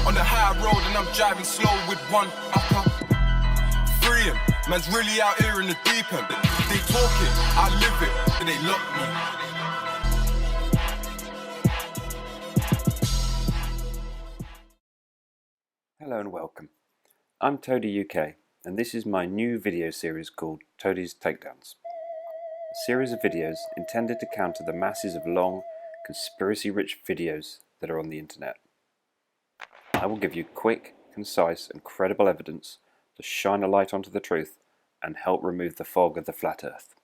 On the high road and I'm driving slow with one upper. Freeing, man's really out here in the deep end. They talk it, I live it, and they lock me. Hello and welcome. I'm Toady UK, and this is my new video series called TOADYS Takedowns. A series of videos intended to counter the masses of long, conspiracy-rich videos that are on the internet. I will give you quick, concise and credible evidence to shine a light onto the truth and help remove the fog of the flat earth.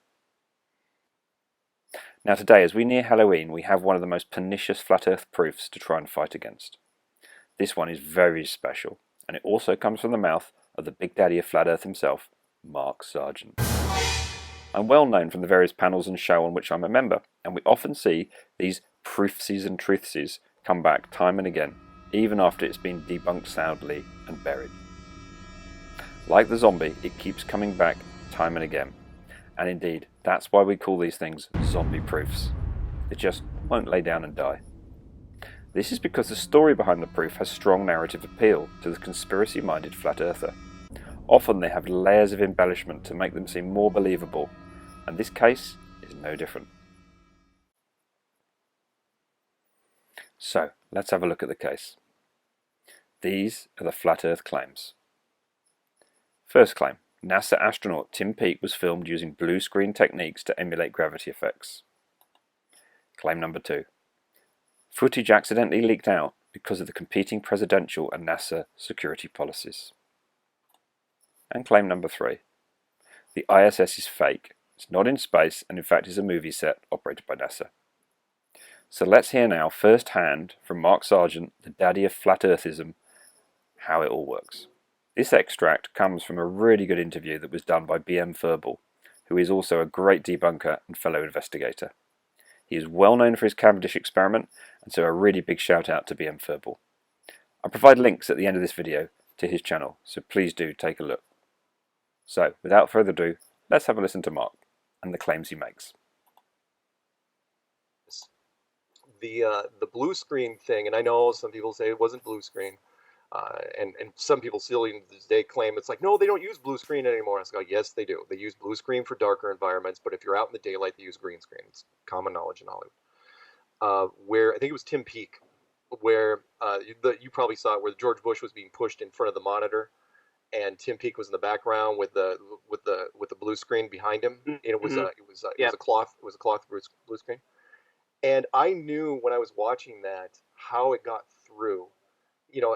Now today, as we near Halloween, we have one of the most pernicious flat earth proofs to try and fight against. This one is very special, and it also comes from the mouth of the big daddy of flat earth himself, Mark Sargent. I'm well known from the various panels and show on which I'm a member, and we often see these proofsies and truthsies come back time and again, even after it's been debunked soundly and buried. Like the zombie, it keeps coming back time and again, and indeed, that's why we call these things zombie proofs. It just won't lay down and die. This is because the story behind the proof has strong narrative appeal to the conspiracy-minded flat earther. Often they have layers of embellishment to make them seem more believable, and this case is no different. So, let's have a look at the case. These are the flat earth claims. First claim, NASA astronaut Tim Peake was filmed using blue screen techniques to emulate gravity effects. Claim number 2. Footage accidentally leaked out because of the competing presidential and NASA security policies. And claim number 3. The ISS is fake. It's not in space and in fact is a movie set operated by NASA. So let's hear now firsthand from Mark Sargent, the daddy of flat earthism, how it all works. This extract comes from a really good interview that was done by BM Furball, who is also a great debunker and fellow investigator. He is well known for his Cavendish experiment, and so a really big shout out to BM Furball. I'll provide links at the end of this video to his channel, so please do take a look. So, without further ado, let's have a listen to Mark and the claims he makes. The blue screen thing, and I know some people say it wasn't blue screen, and some people still even to this day claim it's like, no, they don't use blue screen anymore. I was like, yes, they do. They use blue screen for darker environments, but if you're out in the daylight, they use green screen. It's common knowledge in Hollywood. Where I think it was Tim Peake, where you probably saw it, where George Bush was being pushed in front of the monitor, and Tim Peake was in the background with the blue screen behind him. And it was a cloth blue screen. And I knew when I was watching that how it got through,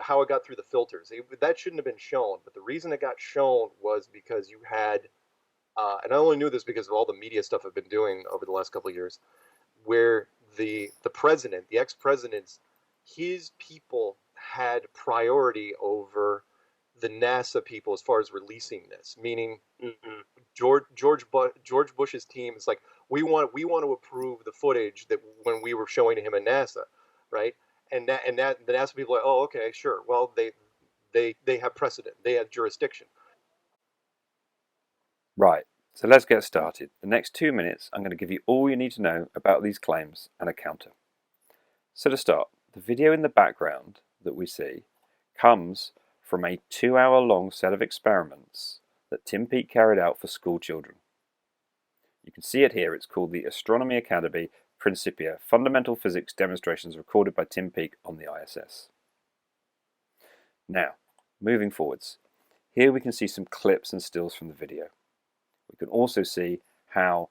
how it got through the filters. That shouldn't have been shown, but the reason it got shown was because you had, and I only knew this because of all the media stuff I've been doing over the last couple of years, where the president, the ex-president's, his people had priority over the NASA people as far as releasing this, meaning George Bush's team is like, we want to approve the footage that when we were showing to him at NASA, right? And the NASA people are like, oh, okay, sure. Well, they have precedent, they have jurisdiction. Right, so let's get started. The next 2 minutes, I'm going to give you all you need to know about these claims and a counter. So to start, the video in the background that we see comes from a 2-hour-long set of experiments that Tim Peake carried out for school children. You can see it here. It's called the Astronomy Academy Principia Fundamental Physics Demonstrations recorded by Tim Peake on the ISS. Now, moving forwards, here we can see some clips and stills from the video. We can also see how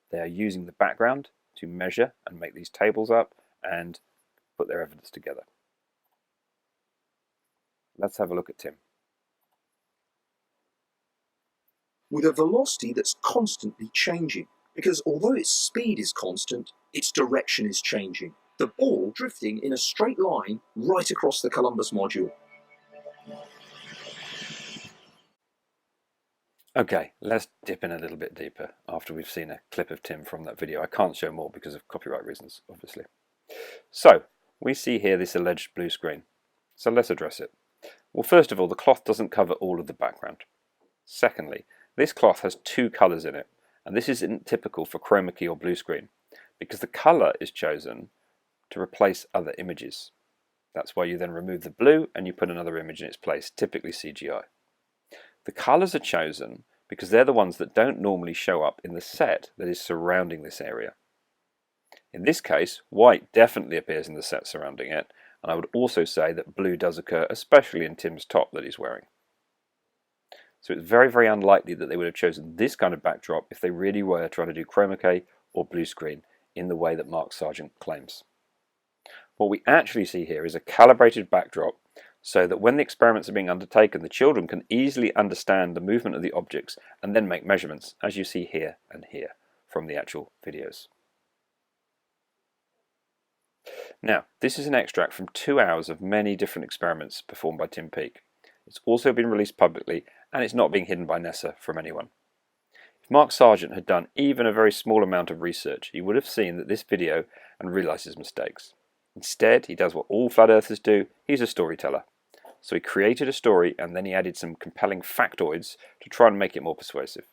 they are using the background to measure and make these tables up and put their evidence together. Let's have a look at Tim. With a velocity that's constantly changing, because although its speed is constant, its direction is changing. The ball drifting in a straight line right across the Columbus module. Okay, let's dip in a little bit deeper after we've seen a clip of Tim from that video. I can't show more because of copyright reasons, obviously. So, we see here this alleged blue screen. So let's address it. Well, first of all, the cloth doesn't cover all of the background. Secondly, this cloth has 2 colours in it, and this isn't typical for chroma key or blue screen, because the colour is chosen to replace other images. That's why you then remove the blue and you put another image in its place, typically CGI. The colours are chosen because they're the ones that don't normally show up in the set that is surrounding this area. In this case, white definitely appears in the set surrounding it, and I would also say that blue does occur, especially in Tim's top that he's wearing. So it's very, very unlikely that they would have chosen this kind of backdrop if they really were trying to do chroma key or blue screen in the way that Mark Sargent claims. What we actually see here is a calibrated backdrop so that when the experiments are being undertaken, the children can easily understand the movement of the objects and then make measurements, as you see here and here from the actual videos. Now, this is an extract from 2 hours of many different experiments performed by Tim Peake. It's also been released publicly, and it's not being hidden by NASA from anyone. If Mark Sargent had done even a very small amount of research, he would have seen that this video and realised his mistakes. Instead, he does what all flat earthers do: he's a storyteller. So he created a story and then he added some compelling factoids to try and make it more persuasive.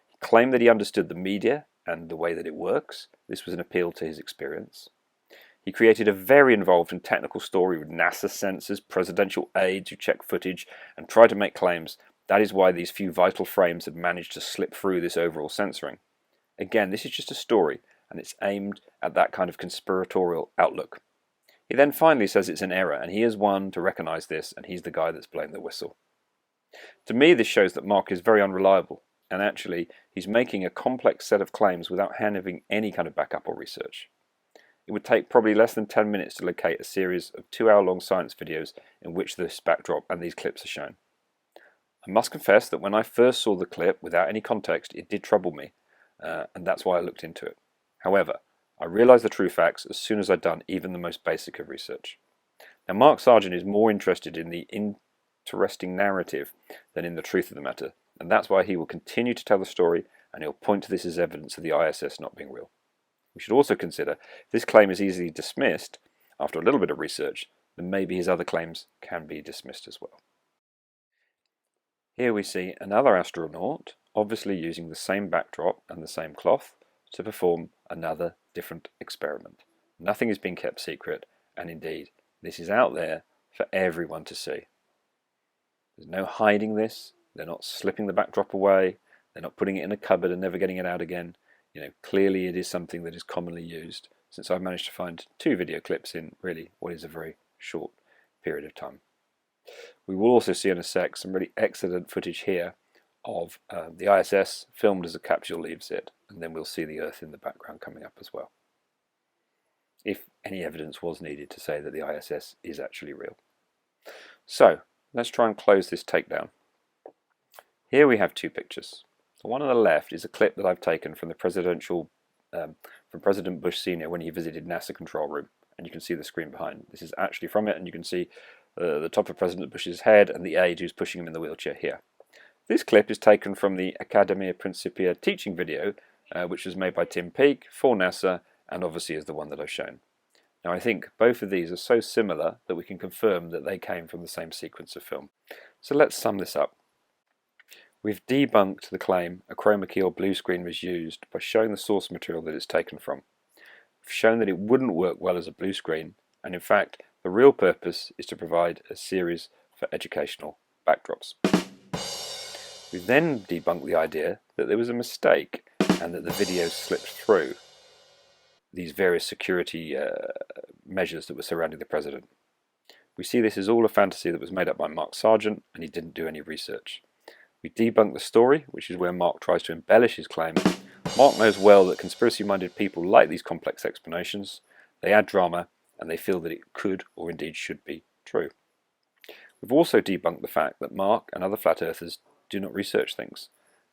He claimed that he understood the media and the way that it works. This was an appeal to his experience. He created a very involved and technical story with NASA sensors, presidential aides who check footage and try to make claims. That is why these few vital frames had managed to slip through this overall censoring. Again, this is just a story, and it's aimed at that kind of conspiratorial outlook. He then finally says it's an error, and he is one to recognise this, and he's the guy that's blowing the whistle. To me, this shows that Mark is very unreliable, and actually, he's making a complex set of claims without having any kind of backup or research. It would take probably less than 10 minutes to locate a series of 2-hour-long science videos in which this backdrop and these clips are shown. I must confess that when I first saw the clip without any context, it did trouble me, and that's why I looked into it. However, I realised the true facts as soon as I'd done even the most basic of research. Now, Mark Sargent is more interested in the interesting narrative than in the truth of the matter, and that's why he will continue to tell the story, and he'll point to this as evidence of the ISS not being real. We should also consider if this claim is easily dismissed after a little bit of research, then maybe his other claims can be dismissed as well. Here we see another astronaut, obviously using the same backdrop and the same cloth, to perform another different experiment. Nothing is being kept secret, and indeed, this is out there for everyone to see. There's no hiding this. They're not slipping the backdrop away. They're not putting it in a cupboard and never getting it out again. Clearly it is something that is commonly used, since I've managed to find 2 video clips in really what is a very short period of time. We will also see in a sec some really excellent footage here of the ISS filmed as a capsule leaves it, and then we'll see the Earth in the background coming up as well, if any evidence was needed to say that the ISS is actually real. So let's try and close this takedown. Here we have 2 pictures. The one on the left is a clip that I've taken from the from President Bush Sr. when he visited NASA control room, and you can see the screen behind. This is actually from it, and you can see the top of President Bush's head and the aide who's pushing him in the wheelchair here. This clip is taken from the Academia Principia teaching video, which was made by Tim Peake for NASA, and obviously is the one that I've shown. Now, I think both of these are so similar that we can confirm that they came from the same sequence of film. So let's sum this up. We've debunked the claim a chroma key or blue screen was used by showing the source material that it's taken from. We've shown that it wouldn't work well as a blue screen, and in fact the real purpose is to provide a series for educational backdrops. We've then debunked the idea that there was a mistake and that the video slipped through these various security measures that were surrounding the president. We see this as all a fantasy that was made up by Mark Sargent, and he didn't do any research. We debunk the story, which is where Mark tries to embellish his claim. Mark knows well that conspiracy-minded people like these complex explanations. They add drama, and they feel that it could or indeed should be true. We've also debunked the fact that Mark and other flat earthers do not research things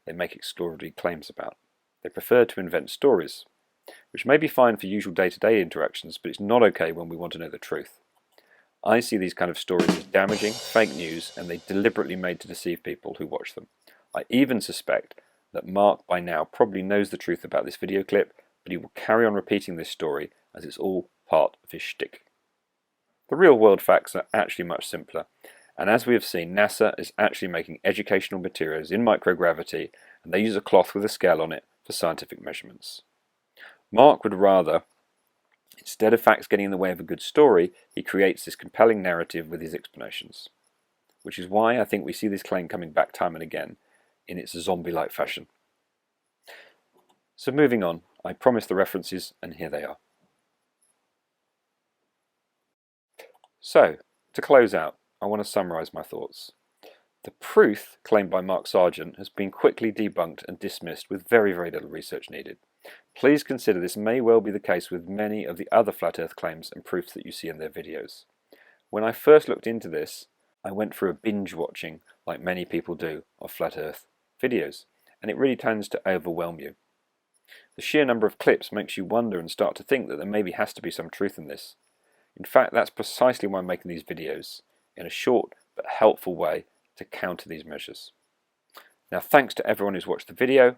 they make exploratory claims about. They prefer to invent stories, which may be fine for usual day-to-day interactions, but it's not okay when we want to know the truth. I see these kind of stories as damaging, fake news, and they deliberately made to deceive people who watch them. I even suspect that Mark by now probably knows the truth about this video clip, but he will carry on repeating this story as it's all part of his shtick. The real world facts are actually much simpler, and as we have seen, NASA is actually making educational materials in microgravity, and they use a cloth with a scale on it for scientific measurements. Mark would rather Instead of facts getting in the way of a good story, he creates this compelling narrative with his explanations, which is why I think we see this claim coming back time and again in its zombie-like fashion. So moving on, I promised the references, and here they are. So, to close out, I want to summarise my thoughts. The proof claimed by Mark Sargent has been quickly debunked and dismissed with very, very little research needed. Please consider this may well be the case with many of the other flat earth claims and proofs that you see in their videos. When I first looked into this, I went through a binge watching, like many people do, of flat earth videos, and it really tends to overwhelm you. The sheer number of clips makes you wonder and start to think that there maybe has to be some truth in this. In fact, that's precisely why I'm making these videos, in a short but helpful way to counter these measures. Now, thanks to everyone who's watched the video,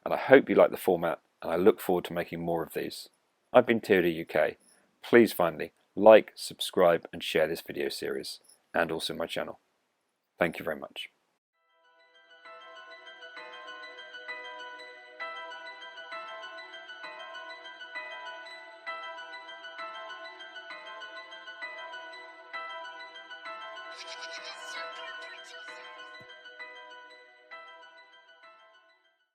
and I hope you like the format, and I look forward to making more of these. I've been Toady UK. Please finally like, subscribe and share this video series, and also my channel. Thank you very much.